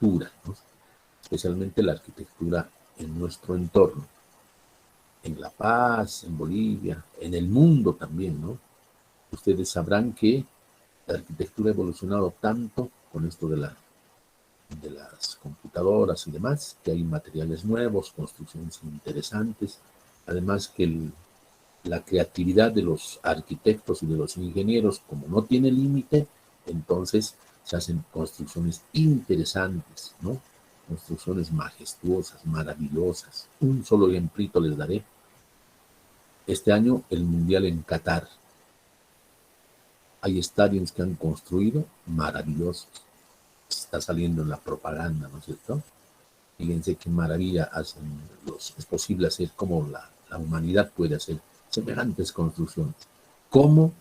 arquitectura, ¿no? Especialmente la arquitectura en nuestro entorno, en La Paz, en Bolivia, en el mundo también, ¿no? Ustedes sabrán que la arquitectura ha evolucionado tanto con esto de las computadoras y demás, que hay materiales nuevos, construcciones interesantes, además que la creatividad de los arquitectos y de los ingenieros, como no tiene límite, entonces se hacen construcciones interesantes, ¿no? Construcciones majestuosas, maravillosas. Un solo ejemplito les daré. Este año el Mundial en Qatar. Hay estadios que han construido maravillosos. Está saliendo en la propaganda, ¿no es cierto? Fíjense qué maravilla hacen es posible hacer, como la humanidad puede hacer semejantes construcciones. ¿Cómo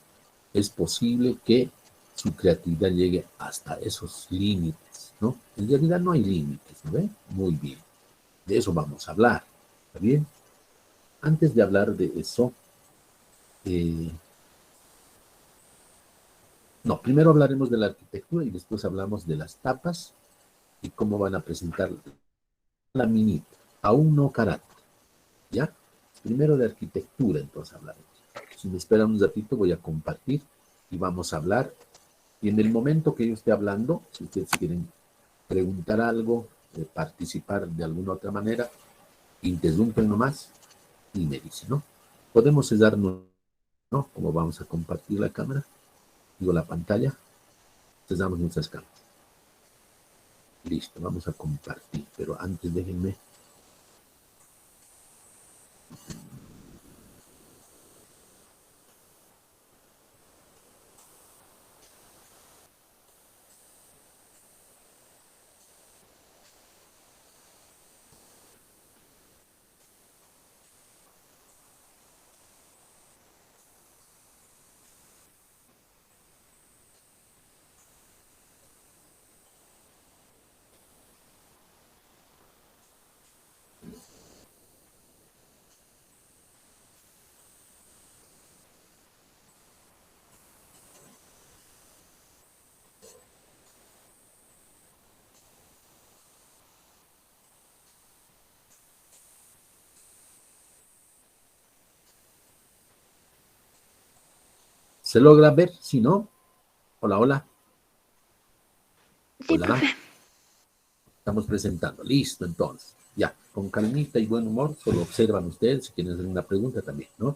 es posible que su creatividad llegue hasta esos límites, ¿no? En realidad no hay límites, ¿no ve? Muy bien. De eso vamos a hablar, ¿está bien? Antes de hablar de eso, eh, no, primero hablaremos de la arquitectura y después hablamos de las tapas y cómo van a presentar la minita, aún no carácter, ¿ya? Primero de arquitectura, entonces hablaremos. Si me esperan un ratito, voy a compartir y vamos a hablar. Y en el momento que yo esté hablando, si ustedes quieren preguntar algo, participar de alguna otra manera, interrumpen nomás y me dicen, ¿no? Podemos cesarnos, ¿no? Como vamos a compartir la cámara, digo la pantalla, cesamos nuestras cámaras. Listo, vamos a compartir, pero antes déjenme. ¿Se logra ver? Si no, hola, hola. Sí, Hola. profe. Estamos presentando. Listo, entonces. Ya, con calmita y buen humor, solo observan ustedes si quieren hacer una pregunta también, ¿no?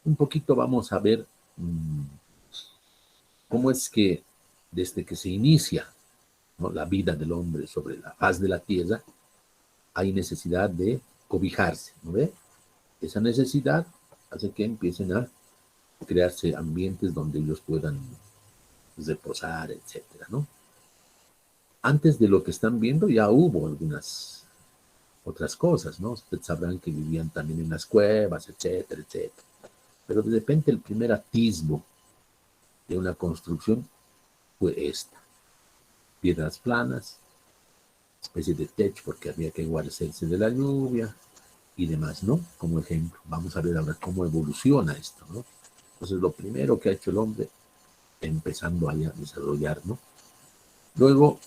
Un poquito vamos a ver cómo es que desde que se inicia, ¿no?, la vida del hombre sobre la faz de la tierra, hay necesidad de cobijarse, ¿no ve? Esa necesidad hace que empiecen a crearse ambientes donde ellos puedan reposar, etcétera, ¿no? Antes de lo que están viendo ya hubo algunas otras cosas, ¿no? Ustedes sabrán que vivían también en las cuevas, etcétera, etcétera. Pero de repente el primer atisbo de una construcción fue esta. Piedras planas, especie de techo porque había que guarecerse de la lluvia y demás, ¿no? Como ejemplo. Vamos a ver ahora cómo evoluciona esto, ¿no? Entonces lo primero que ha hecho el hombre, empezando a desarrollar, ¿no? Luego,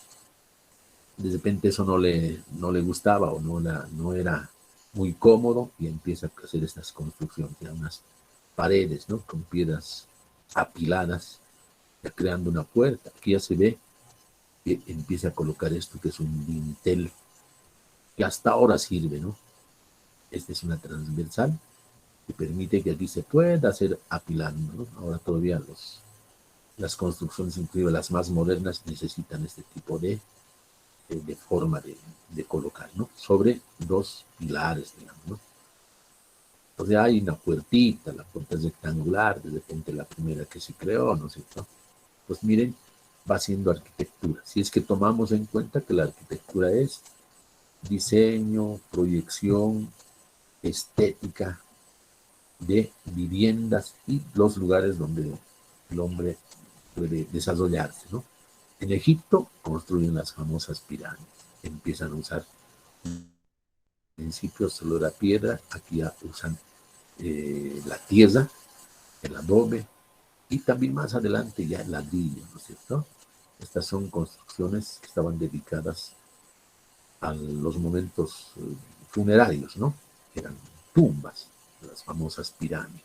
de repente eso no le gustaba o no era muy cómodo y empieza a hacer estas construcciones, ya unas paredes, ¿no? Con piedras apiladas, ya creando una puerta. Aquí ya se ve que empieza a colocar esto que es un dintel, que hasta ahora sirve, ¿no? Esta es una transversal que permite que aquí se pueda hacer apilando, ¿no? Ahora todavía las construcciones, incluso las más modernas, necesitan este tipo de forma de colocar, ¿no? Sobre dos pilares, digamos, ¿no? Entonces hay una puertita, la puerta es rectangular, de repente la primera que se creó, ¿no es cierto? Pues miren, va siendo arquitectura. Si es que tomamos en cuenta que la arquitectura es diseño, proyección, estética de viviendas y los lugares donde el hombre puede desarrollarse, ¿no? En Egipto construyen las famosas pirámides, empiezan a usar principios solo la piedra, aquí ya usan la tierra, el adobe y también más adelante ya el ladrillo, ¿no es cierto? Estas son construcciones que estaban dedicadas a los momentos funerarios, ¿no? Eran tumbas, las famosas pirámides.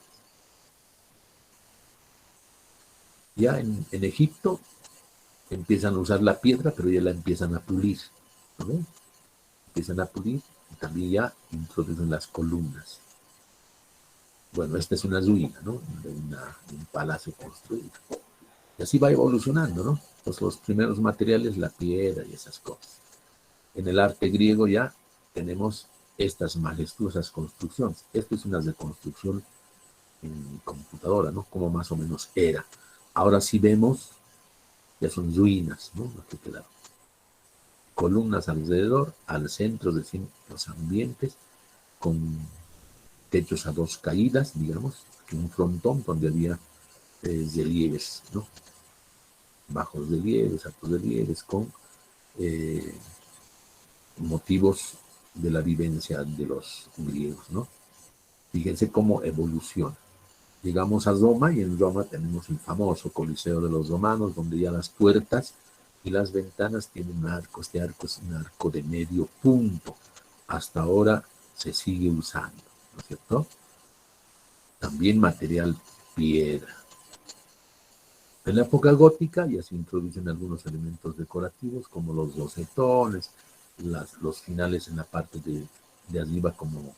Ya en Egipto empiezan a usar la piedra, pero ya la empiezan a pulir, ¿no? Empiezan a pulir y también ya introducen las columnas. Bueno, esta es una ruina, ¿no? De un palacio construido. Y así va evolucionando, ¿no? Pues los primeros materiales, la piedra y esas cosas. En el arte griego ya tenemos estas majestuosas construcciones. Esto es una reconstrucción en computadora, ¿no? Como más o menos era. Ahora sí vemos, ya son ruinas, ¿no? Lo que quedaron. Columnas alrededor, al centro de los ambientes, con techos a dos caídas, digamos, un frontón donde había relieves, ¿no? Bajos relieves, altos relieves, con eh, motivos de la vivencia de los griegos, ¿no? Fíjense cómo evoluciona. Llegamos a Roma y en Roma tenemos el famoso Coliseo de los Romanos, donde ya las puertas y las ventanas tienen arcos. Este arco es un arco de medio punto. Hasta ahora se sigue usando, ¿no es cierto? También material piedra. En la época gótica ya se introducen algunos elementos decorativos como los rosetones, los finales en la parte de arriba como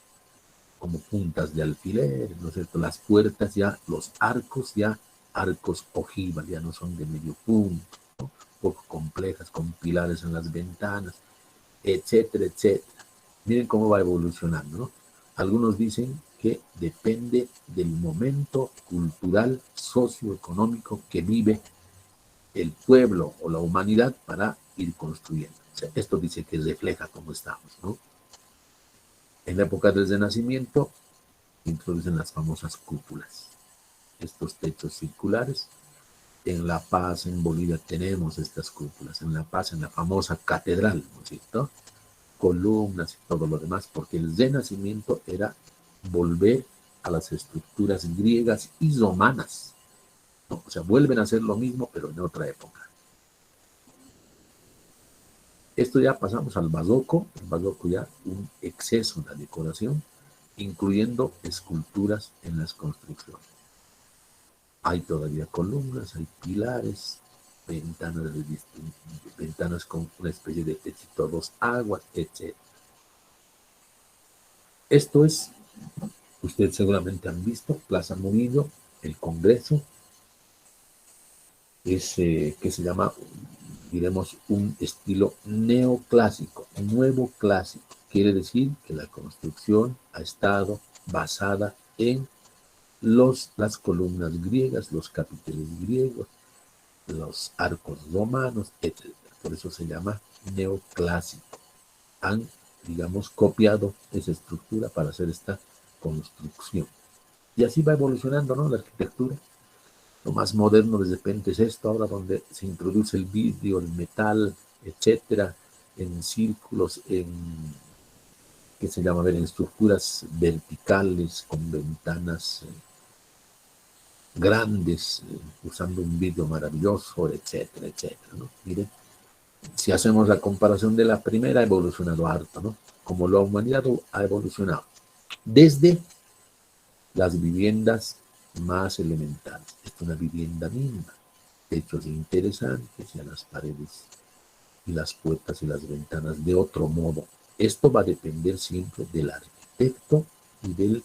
puntas de alfiler, ¿no es cierto? Las puertas ya, los arcos ya, arcos ojivas, ya no son de medio punto, ¿no? Un poco complejas, con pilares en las ventanas, etcétera, etcétera. Miren cómo va evolucionando, ¿no? Algunos dicen que depende del momento cultural, socioeconómico que vive el pueblo o la humanidad para ir construyendo. O sea, esto dice que refleja cómo estamos, ¿no? En la época del Renacimiento introducen las famosas cúpulas, estos techos circulares. En La Paz, en Bolivia, tenemos estas cúpulas. En La Paz, en la famosa catedral, ¿no es cierto? Columnas y todo lo demás, porque el Renacimiento era volver a las estructuras griegas y romanas, ¿no? O sea, vuelven a hacer lo mismo, pero en otra época. Esto ya pasamos al barroco, el barroco ya un exceso de decoración, incluyendo esculturas en las construcciones. Hay todavía columnas, hay pilares, ventanas, ventanas con una especie de techito dos aguas, etc. Esto es, ustedes seguramente han visto, Plaza Murillo, el Congreso, es que se llama, diremos, un estilo neoclásico, nuevo clásico. Quiere decir que la construcción ha estado basada en las columnas griegas, los capiteles griegos, los arcos romanos, etc. Por eso se llama neoclásico. Han, digamos, copiado esa estructura para hacer esta construcción. Y así va evolucionando, ¿no? La arquitectura. Lo más moderno de repente es esto, ahora donde se introduce el vidrio, el metal, etcétera, en círculos, ¿qué se llama? A ver, en estructuras verticales, con ventanas grandes, usando un vidrio maravilloso, etcétera, etcétera, ¿no? Miren, si hacemos la comparación de la primera, ha evolucionado harto, ¿no? Como la humanidad ha evolucionado. Desde las viviendas más elementales. Esta es una vivienda mínima, techos interesantes y a las paredes y las puertas y las ventanas de otro modo. Esto va a depender siempre del arquitecto y del,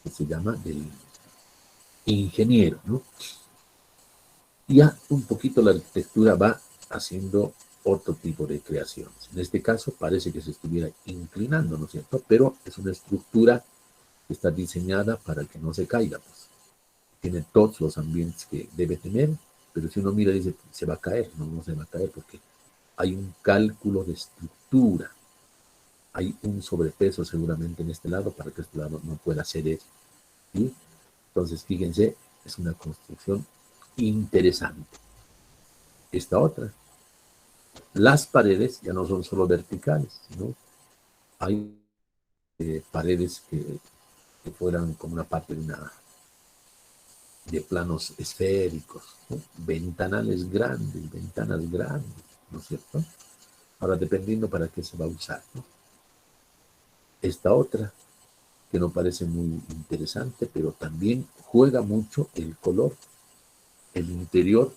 que se llama, del ingeniero, ¿no? Ya un poquito la arquitectura va haciendo otro tipo de creaciones. En este caso parece que se estuviera inclinando, ¿no es cierto? Pero es una estructura que está diseñada para que no se caiga, pues. Tiene todos los ambientes que debe tener, pero si uno mira y dice, se va a caer, no, no se va a caer porque hay un cálculo de estructura, hay un sobrepeso seguramente en este lado para que este lado no pueda ceder. ¿Sí? Entonces, fíjense, es una construcción interesante. Esta otra, las paredes ya no son solo verticales, sino hay paredes que fueran como una parte de planos esféricos, ¿no? Ventanales grandes, ventanas grandes, ¿no es cierto? Ahora, dependiendo para qué se va a usar, ¿no? Esta otra, que no parece muy interesante, pero también juega mucho el color, el interior,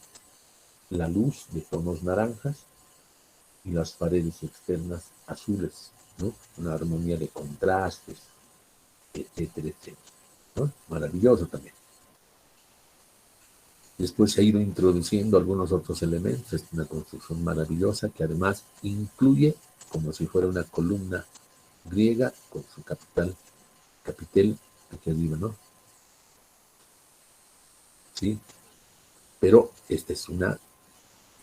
la luz de tonos naranjas y las paredes externas azules, ¿no? Una armonía de contrastes, etcétera, etcétera, ¿no? Maravilloso también. Después se ha ido introduciendo algunos otros elementos. Es una construcción maravillosa que además incluye, como si fuera una columna griega con su capitel aquí arriba, ¿no? Sí, pero esta es una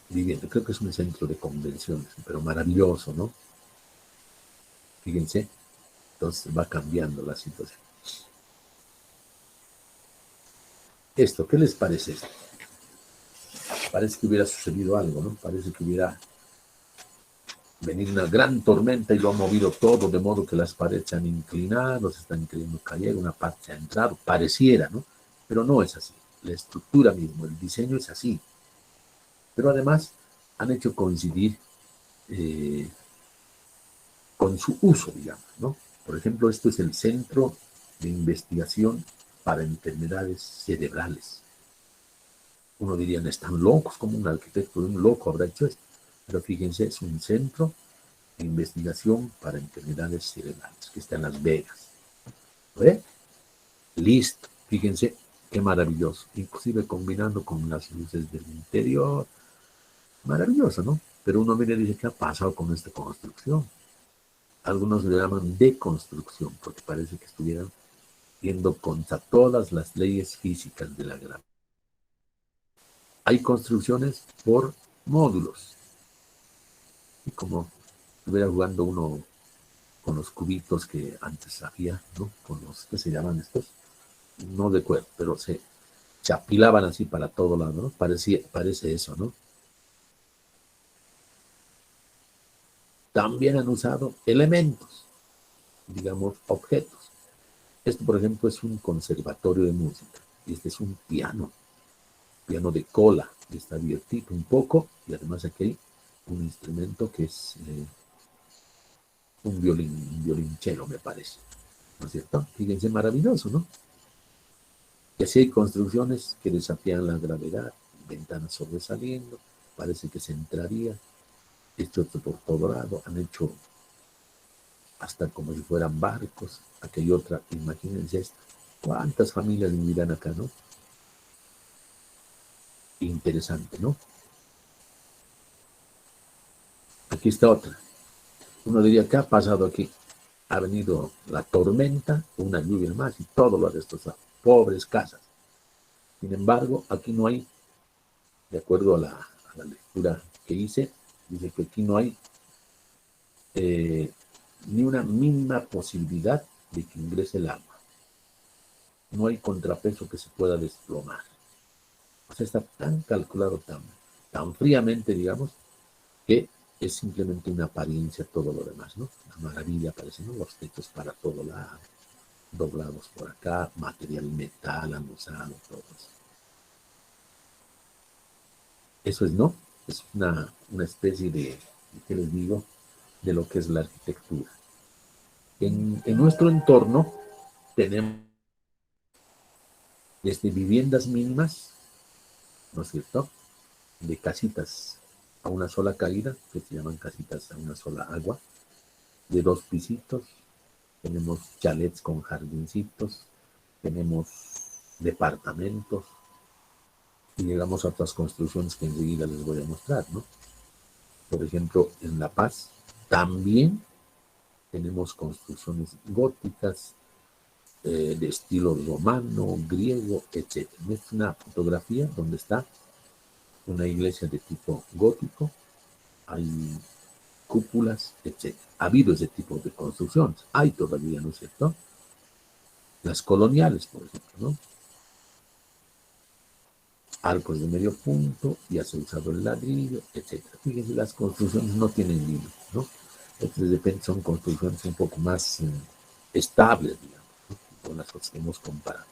vivienda, creo que es un centro de convenciones, pero maravilloso, ¿no? Fíjense, entonces va cambiando la situación. Esto, ¿qué les parece esto? Parece que hubiera sucedido algo, ¿no? Parece que hubiera venido una gran tormenta y lo ha movido todo, de modo que las paredes se han inclinado, se están queriendo caer, una parte se ha entrado, pareciera, ¿no? Pero no es así. La estructura mismo, el diseño es así. Pero además han hecho coincidir eh, con su uso, digamos, ¿no? Por ejemplo, esto es el Centro de Investigación para Enfermedades Cerebrales. Uno diría, no están locos, como un arquitecto de un loco habrá hecho esto. Pero fíjense, es un centro de investigación para enfermedades cerebrales que está en Las Vegas. ¿Ve? Listo. Fíjense, qué maravilloso. Inclusive combinando con las luces del interior. Maravilloso, ¿no? Pero uno mira y dice, ¿qué ha pasado con esta construcción? Algunos le llaman deconstrucción, porque parece que estuvieran yendo contra todas las leyes físicas de la gravedad. Hay construcciones por módulos. Y como estuviera jugando uno con los cubitos que antes había, ¿no? Con los, ¿qué se llaman estos? No recuerdo, pero se apilaban así para todo lado, ¿no? Parece eso, ¿no? También han usado elementos, digamos, objetos. Esto, por ejemplo, es un conservatorio de música. Y este es un piano de cola, que está abiertito un poco, y además aquí hay un instrumento que es un violonchelo, me parece. ¿No es cierto? Fíjense, maravilloso, ¿no? Y así hay construcciones que desafían la gravedad, ventanas sobresaliendo, parece que se entraría, hecho por todo lado, han hecho hasta como si fueran barcos, aquella otra, imagínense esto, cuántas familias vivirán acá, ¿no? Interesante, ¿no? Aquí está otra. Uno diría, ¿qué ha pasado aquí? Ha venido la tormenta, una lluvia más y todo lo ha destrozado. Pobres casas. Sin embargo, aquí no hay, de acuerdo a la lectura que hice, dice que aquí no hay ni una mínima posibilidad de que ingrese el agua. No hay contrapeso que se pueda desplomar. O sea, está tan calculado, tan fríamente, digamos, que es simplemente una apariencia todo lo demás, ¿no? Una maravilla, parecen, ¿no? Los techos para todo lado, doblados por acá, material metal han usado, todo eso. Eso es, ¿no? Es una especie de, ¿qué les digo? De lo que es la arquitectura. En nuestro entorno tenemos desde viviendas mínimas, ¿no es cierto? De casitas a una sola caída, que se llaman casitas a una sola agua, de 2 pisitos, tenemos chalets con jardincitos, tenemos departamentos, y llegamos a otras construcciones que enseguida les voy a mostrar, ¿no? Por ejemplo, en La Paz también tenemos construcciones góticas, de estilo romano, griego, etc. Es una fotografía donde está una iglesia de tipo gótico, hay cúpulas, etc. Ha habido ese tipo de construcciones, hay todavía, ¿no es cierto? Las coloniales, por ejemplo, ¿no? Arcos de medio punto, ya se ha usado el ladrillo, etc. Fíjense, las construcciones no tienen límite, ¿no? Entonces, de repente son construcciones un poco más estables, digamos, ¿no? Con las que hemos comparado.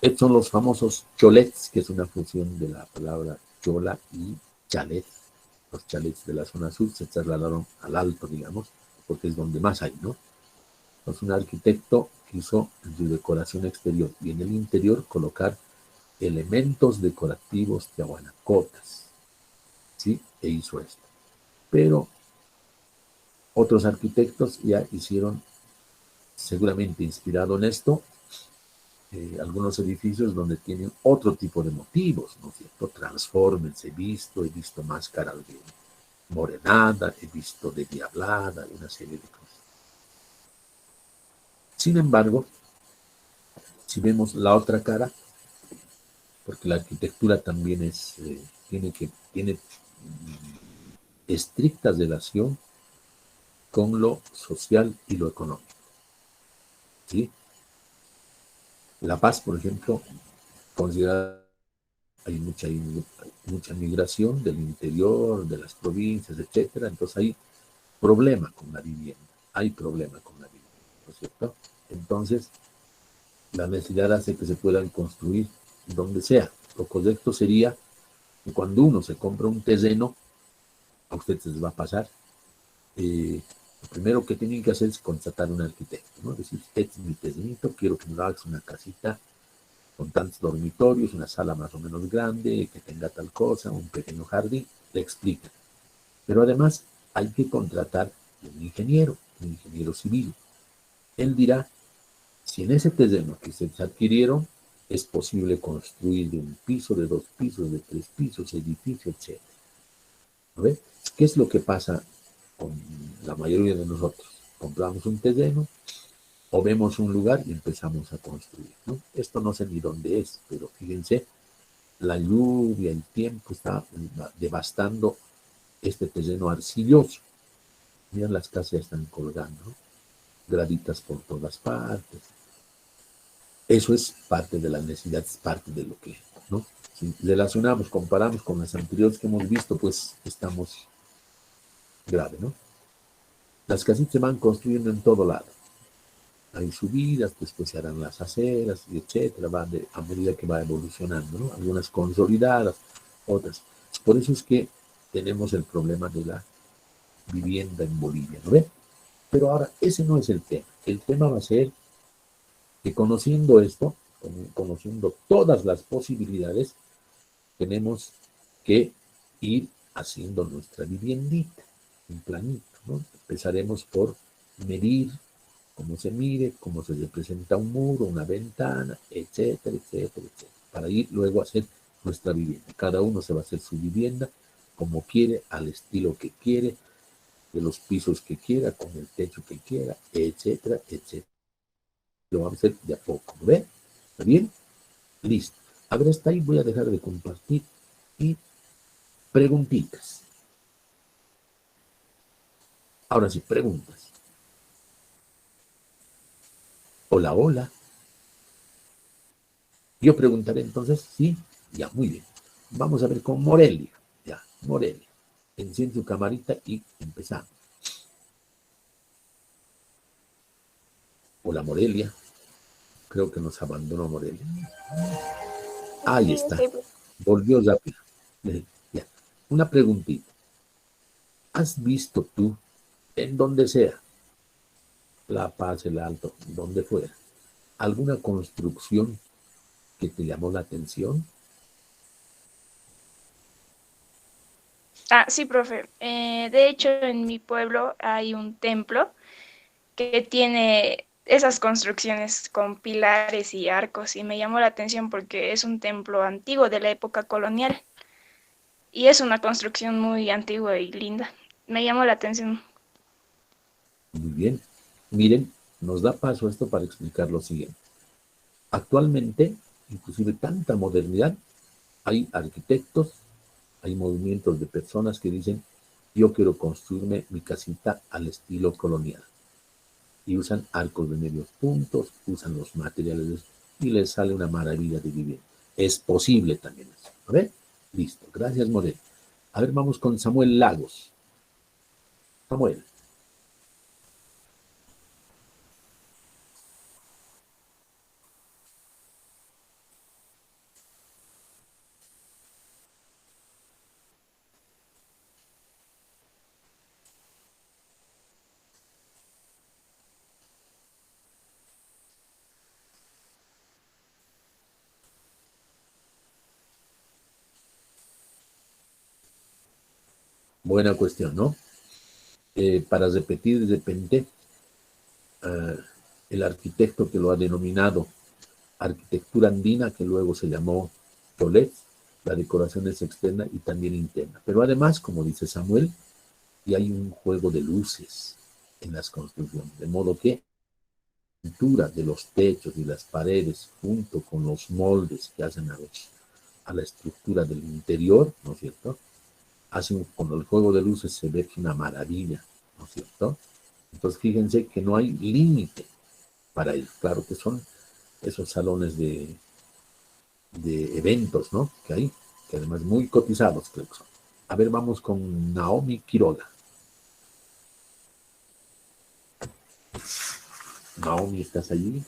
Estos son los famosos cholets, que es una fusión de la palabra chola y chalet, Los chalets de la zona sur se trasladaron al alto, digamos, porque es donde más hay, ¿no? Entonces un arquitecto quiso en su decoración exterior y en el interior colocar elementos decorativos de Tiahuanacotas, ¿sí? E hizo esto. Pero otros arquitectos ya hicieron, seguramente inspirado en esto, algunos edificios donde tienen otro tipo de motivos, ¿no es cierto? Transformes, he visto máscaras de morenada, he visto de diablada, una serie de cosas. Sin embargo, si vemos la otra cara, porque la arquitectura también tiene estricta relación con lo social y lo económico, ¿sí? La Paz, por ejemplo, considera hay mucha migración del interior, de las provincias, etcétera, entonces hay problema con la vivienda, hay problema con la vivienda, ¿no es cierto? Entonces, la necesidad hace que se puedan construir donde sea. Lo correcto sería que cuando uno se compra un terreno, a usted se les va a pasar, lo primero que tienen que hacer es contratar un arquitecto, ¿no? Es decir, este es mi terrenito, quiero que me hagas una casita con tantos dormitorios, una sala más o menos grande, que tenga tal cosa, un pequeño jardín, le explican. Pero además hay que contratar un ingeniero civil. Él dirá si en ese terreno que se adquirieron es posible construir de un piso, de dos pisos, de tres pisos, edificio, etc. ¿No ve? ¿Qué es lo que pasa con la mayoría de nosotros? Compramos un terreno o vemos un lugar y empezamos a construir, ¿no? Esto no sé ni dónde es, pero fíjense, la lluvia, el tiempo está devastando este terreno arcilloso. Miren, las casas ya están colgando, ¿no? Graditas por todas partes. Eso es parte de la necesidad, es parte de lo que, ¿no? Si relacionamos, comparamos con las anteriores que hemos visto, pues estamos grave, ¿no? Las casitas se van construyendo en todo lado. Hay subidas, después se harán las aceras, y etcétera, a medida que va evolucionando, ¿no? Algunas consolidadas, otras. Por eso es que tenemos el problema de la vivienda en Bolivia, ¿no ve? Pero ahora, ese no es el tema. El tema va a ser que conociendo esto, conociendo todas las posibilidades, tenemos que ir haciendo nuestra viviendita, un planito, ¿no? Empezaremos por medir cómo se mide, cómo se representa un muro, una ventana, etcétera, etcétera, etcétera, para ir luego a hacer nuestra vivienda. Cada uno se va a hacer su vivienda como quiere, al estilo que quiere, de los pisos que quiera, con el techo que quiera, etcétera, etcétera. Lo vamos a hacer de a poco, ¿no ve? ¿Está bien? Listo. A ver, hasta ahí voy a dejar de compartir y preguntitas. Ahora sí, preguntas. Hola, hola. Yo preguntaré entonces, sí, ya, muy bien. Vamos a ver con Morelia. Ya, Morelia. Enciende su camarita y empezamos. Hola, Morelia. Creo que nos abandonó Morelia. Ahí Sí, está. estoy. Volvió rápido. Ya. Una preguntita. ¿Has visto tú, en donde sea, La Paz, el Alto, donde fuera, alguna construcción que te llamó la atención? Ah, sí, profe. De hecho, en mi pueblo hay un templo que tiene esas construcciones con pilares y arcos y me llamó la atención porque es un templo antiguo de la época colonial y es una construcción muy antigua y linda. Me llamó la atención. Muy bien. Miren, nos da paso esto para explicar lo siguiente. Actualmente, inclusive tanta modernidad, hay arquitectos, hay movimientos de personas que dicen, yo quiero construirme mi casita al estilo colonial. Y usan arcos de medios puntos, usan los materiales y les sale una maravilla de vivir. Es posible también eso. A ver, listo. Gracias, Morel. A ver, vamos con Samuel Lagos. Samuel, Buena cuestión, ¿no? Para repetir de repente, uh, el arquitecto que lo ha denominado arquitectura andina, que luego se llamó Cholet, la decoración es externa y también interna. Pero además, como dice Samuel, y hay un juego de luces en las construcciones, de modo que la pintura de los techos y las paredes, junto con los moldes que hacen a la estructura del interior, ¿no es cierto? Cuando el juego de luces se ve una maravilla, ¿no es cierto? Entonces fíjense que no hay límite para ello. Claro que son esos salones de eventos, ¿no? Que hay, que además muy cotizados, creo que son. A ver, vamos con Naomi Quiroga. Naomi, ¿estás allí?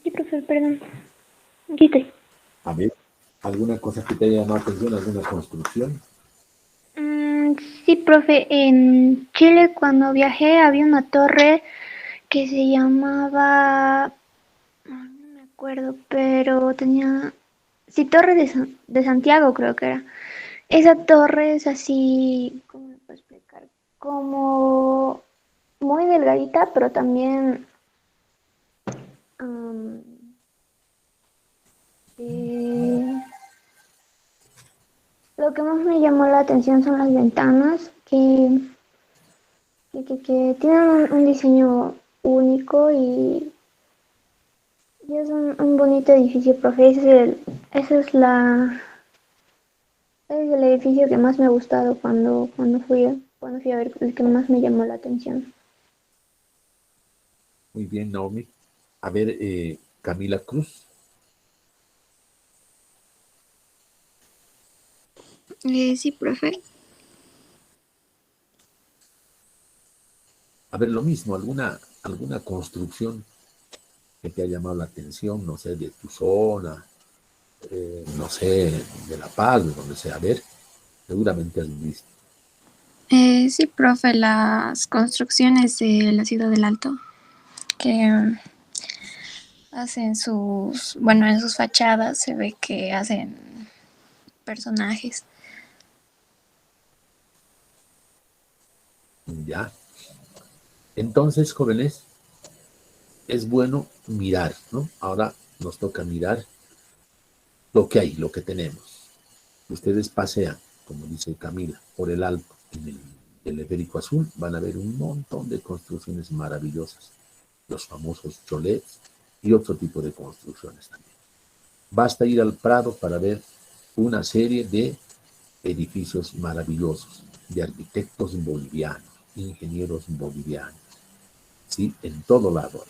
Sí, profesor, perdón. Aquí estoy. A ver, ¿alguna cosa que te haya llamado la atención, alguna construcción? Sí, profe, en Chile cuando viajé había una torre que se llamaba, no me acuerdo, pero tenía, sí, Torre de Santiago creo que era. Esa torre es así, ¿cómo me puedo explicar? Como muy delgadita, pero también am, eh, lo que más me llamó la atención son las ventanas que tienen un diseño único y es un bonito edificio, profe. Ese es es el edificio que más me ha gustado cuando fui a ver, el que más me llamó la atención. Muy bien, Naomi. A ver, Camila Cruz. Sí, profe. A ver, lo mismo, alguna construcción que te ha llamado la atención, no sé, de tu zona, no sé, de La Paz, de donde sea. A ver, seguramente has visto. Sí, profe, las construcciones de la Ciudad del Alto que hacen bueno, en sus fachadas se ve que hacen personajes. Ya. Entonces, jóvenes, es bueno mirar, ¿no? Ahora nos toca mirar lo que hay, lo que tenemos. Ustedes pasean, como dice Camila, por el Alto, en el teleférico azul, van a ver un montón de construcciones maravillosas, los famosos cholets y otro tipo de construcciones también. Basta ir al Prado para ver una serie de edificios maravillosos de arquitectos bolivianos, ingenieros bolivianos, ¿sí? En todo lado.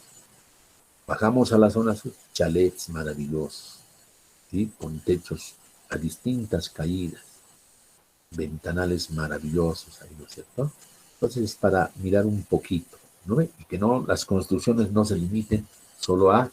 Bajamos a la zona sur, chalets maravillosos, ¿sí? Con techos a distintas caídas, ventanales maravillosos ahí, ¿no es cierto? Entonces, para mirar un poquito, ¿no ve? Y que no, las construcciones no se limiten solo a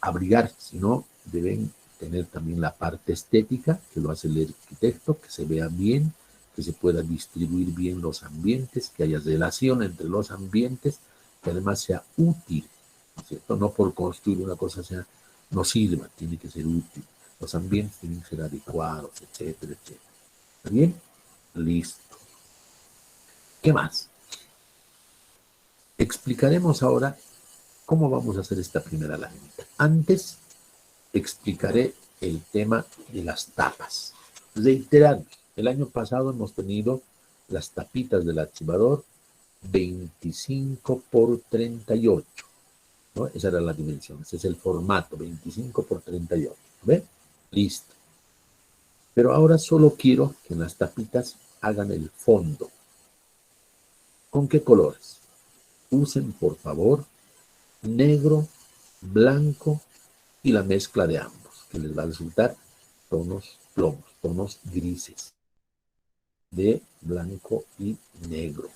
abrigar, sino deben tener también la parte estética, que lo hace el arquitecto, que se vea bien, que se pueda distribuir bien los ambientes, que haya relación entre los ambientes, que además sea útil, ¿no es cierto? No por construir una cosa sea, no sirva, tiene que ser útil. Los ambientes tienen que ser adecuados, etcétera, etcétera. ¿Está bien? Listo. ¿Qué más? Explicaremos ahora cómo vamos a hacer esta primera lámina. Antes explicaré el tema de las tapas. Reiterar, el año pasado hemos tenido las tapitas del archivador 25 por 38, ¿no? Esa era la dimensión, ese es el formato, 25 por 38, ¿ve? Listo. Pero ahora solo quiero que en las tapitas hagan el fondo. ¿Con qué colores? Usen, por favor, negro, blanco y la mezcla de ambos, que les va a resultar tonos plomos, tonos grises, de blanco y negro.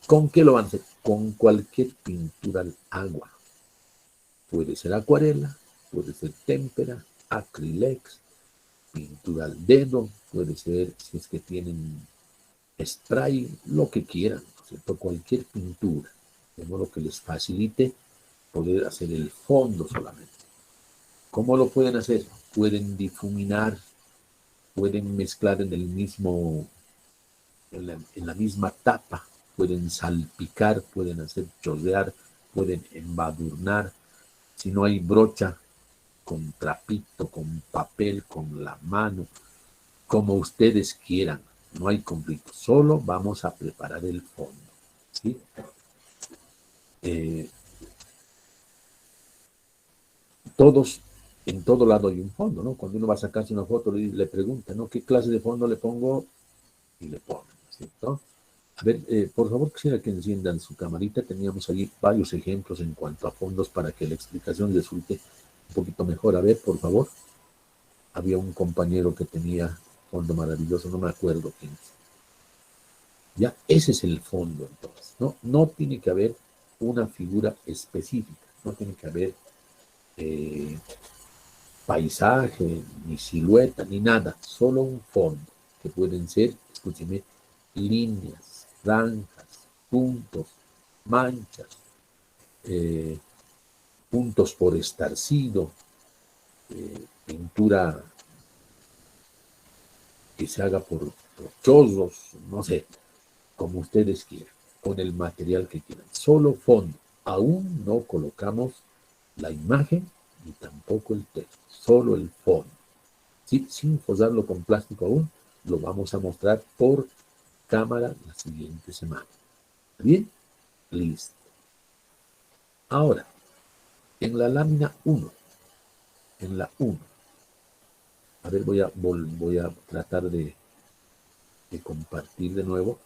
¿Con qué lo van a hacer? Con cualquier pintura al agua. Puede ser acuarela, puede ser témpera, acrylex, pintura al dedo, puede ser, si es que tienen spray, lo que quieran, ¿no es cierto? Cualquier pintura, de modo que les facilite poder hacer el fondo solamente. ¿Cómo lo pueden hacer? Pueden difuminar pueden mezclar en la misma tapa, pueden salpicar, pueden hacer chorrear, pueden embadurnar. Si no hay brocha, con trapito, con papel, con la mano, como ustedes quieran, no hay conflicto, solo vamos a preparar el fondo, ¿sí? Todos, en todo lado hay un fondo, ¿no? Cuando uno va a sacarse una foto, le pregunta, ¿no? ¿Qué clase de fondo le pongo? Y le ponen, ¿cierto? A ver, por favor, quisiera que enciendan su camarita. Teníamos allí varios ejemplos en cuanto a fondos para que la explicación resulte un poquito mejor. A ver, por favor. Había un compañero que tenía fondo maravilloso, no me acuerdo quién es. Ya, ese es el fondo entonces, ¿no? No tiene que haber una figura específica, no tiene que haber paisaje, ni silueta, ni nada, solo un fondo, que pueden ser, escúcheme, líneas, franjas, puntos, manchas, eh, puntos por estarcido, pintura que se haga por chozos, no sé, como ustedes quieran, con el material que quieran. Solo fondo. Aún no colocamos la imagen ni tampoco el texto, solo el fondo. ¿Sí? Sin forrarlo con plástico aún, lo vamos a mostrar por cámara la siguiente semana. ¿Bien? Listo. Ahora, en la lámina 1, en la 1, a ver, voy a tratar de compartir de nuevo.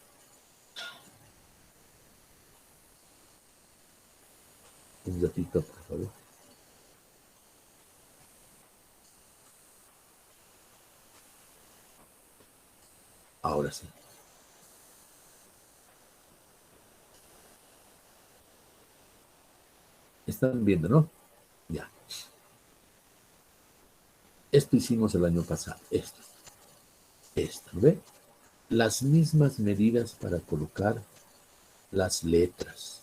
Un ratito, por favor. Ahora sí. Están viendo, ¿no? Ya. Esto hicimos el año pasado. Esto, ¿no ve? Las mismas medidas para colocar las letras.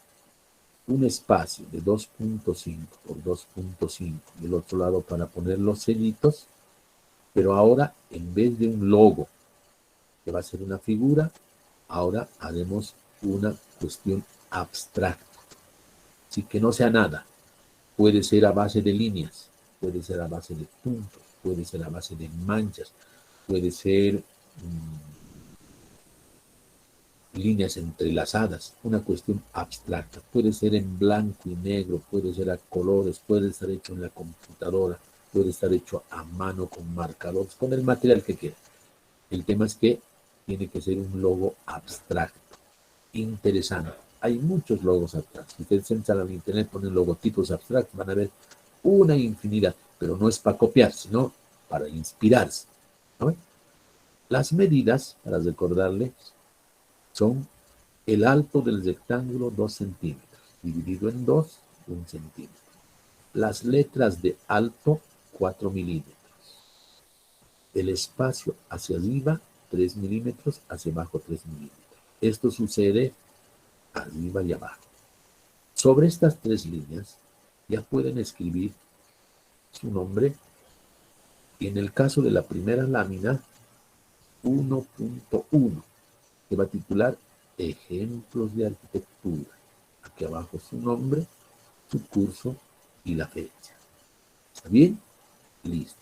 Un espacio de 2.5 por 2.5 del otro lado para poner los sellitos, pero ahora en vez de un logo que va a ser una figura, ahora haremos una cuestión abstracta. Así que no sea nada. Puede ser a base de líneas, puede ser a base de puntos, puede ser a base de manchas, puede ser líneas entrelazadas, una cuestión abstracta. Puede ser en blanco y negro, puede ser a colores, puede estar hecho en la computadora, puede estar hecho a mano con marcadores, con el material que quiera. El tema es que tiene que ser un logo abstracto, interesante. Hay muchos logos abstractos. Si ustedes entran al internet, ponen logotipos abstractos, van a ver una infinidad, pero no es para copiar, sino para inspirarse, ¿no? Las medidas, para recordarles, son el alto del rectángulo 2 centímetros, dividido en 2, 1 centímetro. Las letras de alto, 4 milímetros. El espacio hacia arriba, 3 milímetros, hacia abajo, 3 milímetros. Esto sucede arriba y abajo. Sobre estas 3 líneas ya pueden escribir su nombre y en el caso de la primera lámina 1.1 que va a titular Ejemplos de Arquitectura. Aquí abajo su nombre, su curso y la fecha. ¿Está bien? Listo.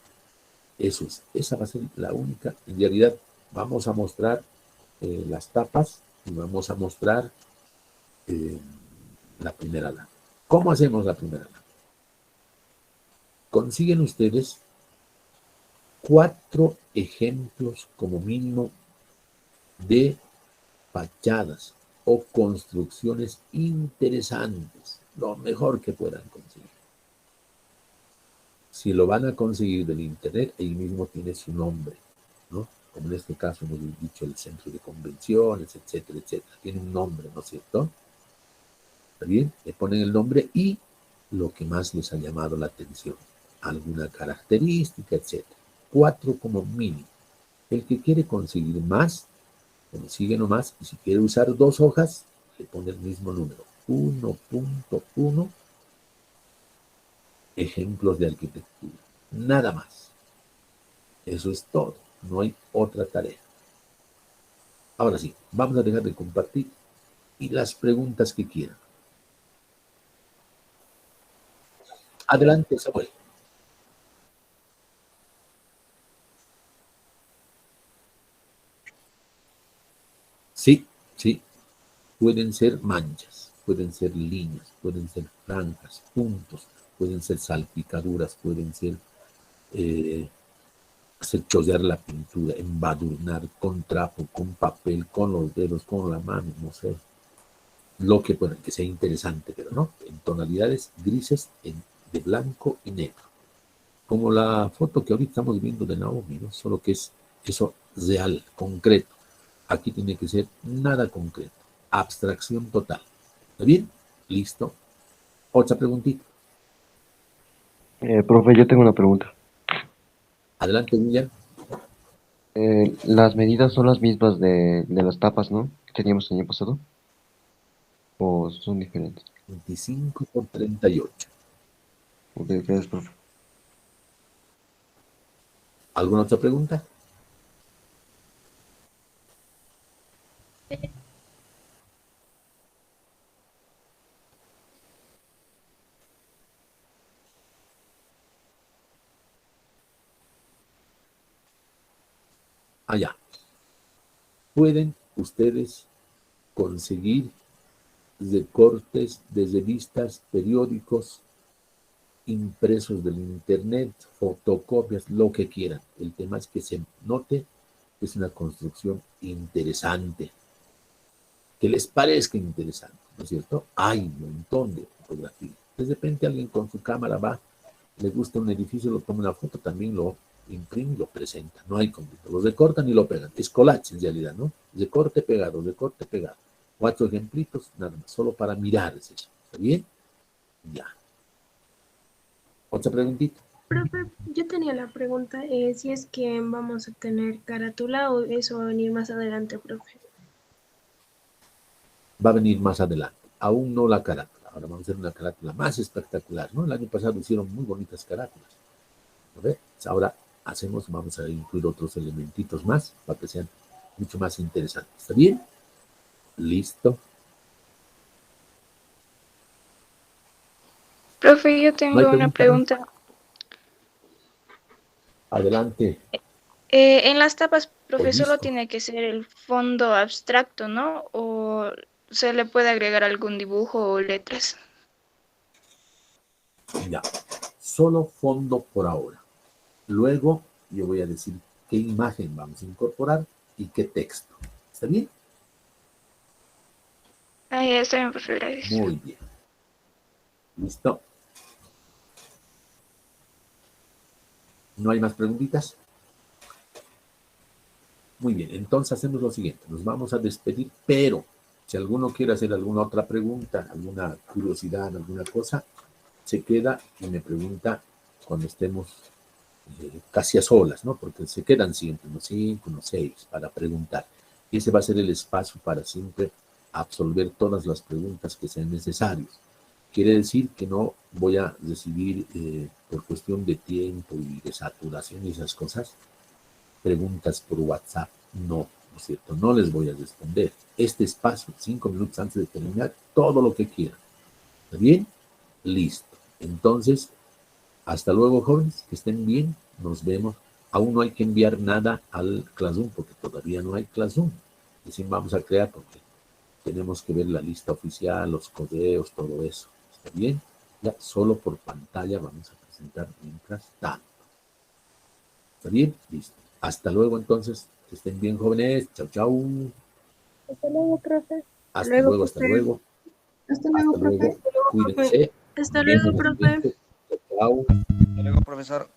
Eso es. Esa va a ser la única. En realidad vamos a mostrar las tapas y vamos a mostrar la primera lámina. ¿Cómo hacemos la primera lámina? Consiguen ustedes 4 ejemplos como mínimo de fachadas o construcciones interesantes, lo mejor que puedan conseguir. Si lo van a conseguir del internet, ahí mismo tiene su nombre, ¿no? Como en este caso hemos dicho el centro de convenciones, etcétera, etcétera. Tiene un nombre, ¿no es cierto? ¿Está bien? Le ponen el nombre y lo que más les ha llamado la atención, alguna característica, etcétera. 4 como mínimo. El que quiere conseguir más, consigue nomás, y si quiere usar 2 hojas, le pone el mismo número. 1.1 ejemplos de arquitectura. Nada más. Eso es todo. No hay otra tarea. Ahora sí, vamos a dejar de compartir y las preguntas que quieran. Adelante, Samuel. Sí, sí. Pueden ser manchas, pueden ser líneas, pueden ser franjas, puntos, pueden ser salpicaduras, pueden ser hacer chorrear la pintura, embadurnar con trapo, con papel, con los dedos, con la mano, no sé. Lo que, bueno, que sea interesante, pero no, en tonalidades grises, de blanco y negro. Como la foto que ahorita estamos viendo de Naomi, ¿no? Solo que es eso real, concreto. Aquí tiene que ser nada concreto, abstracción total. ¿Está bien? Listo. Otra preguntita. Profe, yo tengo una pregunta. Adelante, William. Las medidas son las mismas de las tapas, ¿no? Que teníamos el año pasado. ¿O son diferentes? 25 por 38. Ok, gracias, profe. ¿Alguna otra pregunta? Allá. Pueden ustedes conseguir recortes de revistas, periódicos, impresos del internet, fotocopias, lo que quieran. El tema es que se note que es una construcción interesante, que les parezca interesante, ¿no es cierto? Hay un montón de fotografías. De repente alguien con su cámara va, le gusta un edificio, lo toma una foto, también lo imprime y lo presenta. No hay conflicto. Lo recortan y lo pegan. Es collage en realidad, ¿no? Recorte, pegado, recorte, pegado. 4 ejemplitos, nada más, solo para mirar. ¿Está bien? Ya. ¿Otra preguntita? Profe, yo tenía la pregunta, si es que vamos a tener carátula o eso va a venir más adelante, profe. Va a venir más adelante. Aún no la carátula. Ahora vamos a hacer una carátula más espectacular, ¿no? El año pasado hicieron muy bonitas carátulas. ¿No ve? Ahora vamos a incluir otros elementitos más para que sean mucho más interesantes. ¿Está bien? Listo. Profe, yo ¿No tengo hay una pregunta. Adelante. En las tapas, profe, Pues solo listo. tiene que ser el fondo abstracto, ¿no? ¿O se le puede agregar algún dibujo o letras? Ya. Solo fondo por ahora. Luego yo voy a decir qué imagen vamos a incorporar y qué texto. ¿Está bien? Ah, ya está bien, profe, gracias. Muy bien. ¿Listo? ¿No hay más preguntitas? Muy bien, entonces hacemos lo siguiente. Nos vamos a despedir, pero si alguno quiere hacer alguna otra pregunta, alguna curiosidad, alguna cosa, se queda y me pregunta cuando estemos casi a solas, ¿no? Porque se quedan siempre unos 5, unos 6 para preguntar. Y ese va a ser el espacio para siempre absolver todas las preguntas que sean necesarias. Quiere decir que no voy a recibir, por cuestión de tiempo y de saturación y esas cosas, preguntas por WhatsApp. No, ¿no es cierto? No les voy a responder. Este espacio, 5 minutos antes de terminar, todo lo que quieran. ¿Está bien? Listo. Entonces, hasta luego, jóvenes, que estén bien, nos vemos. Aún no hay que enviar nada al Classroom porque todavía no hay Classroom. Recién vamos a crear porque tenemos que ver la lista oficial, los correos, todo eso. ¿Está bien? Ya solo por pantalla vamos a presentar mientras tanto. ¿Está bien? Listo. Hasta luego, entonces. Que estén bien, jóvenes. Chau, chau. Hasta luego, profe. Hasta luego, hasta luego. Hasta luego, profe. Cuídense. Hasta luego, profe. Chau. Hasta luego, profesor.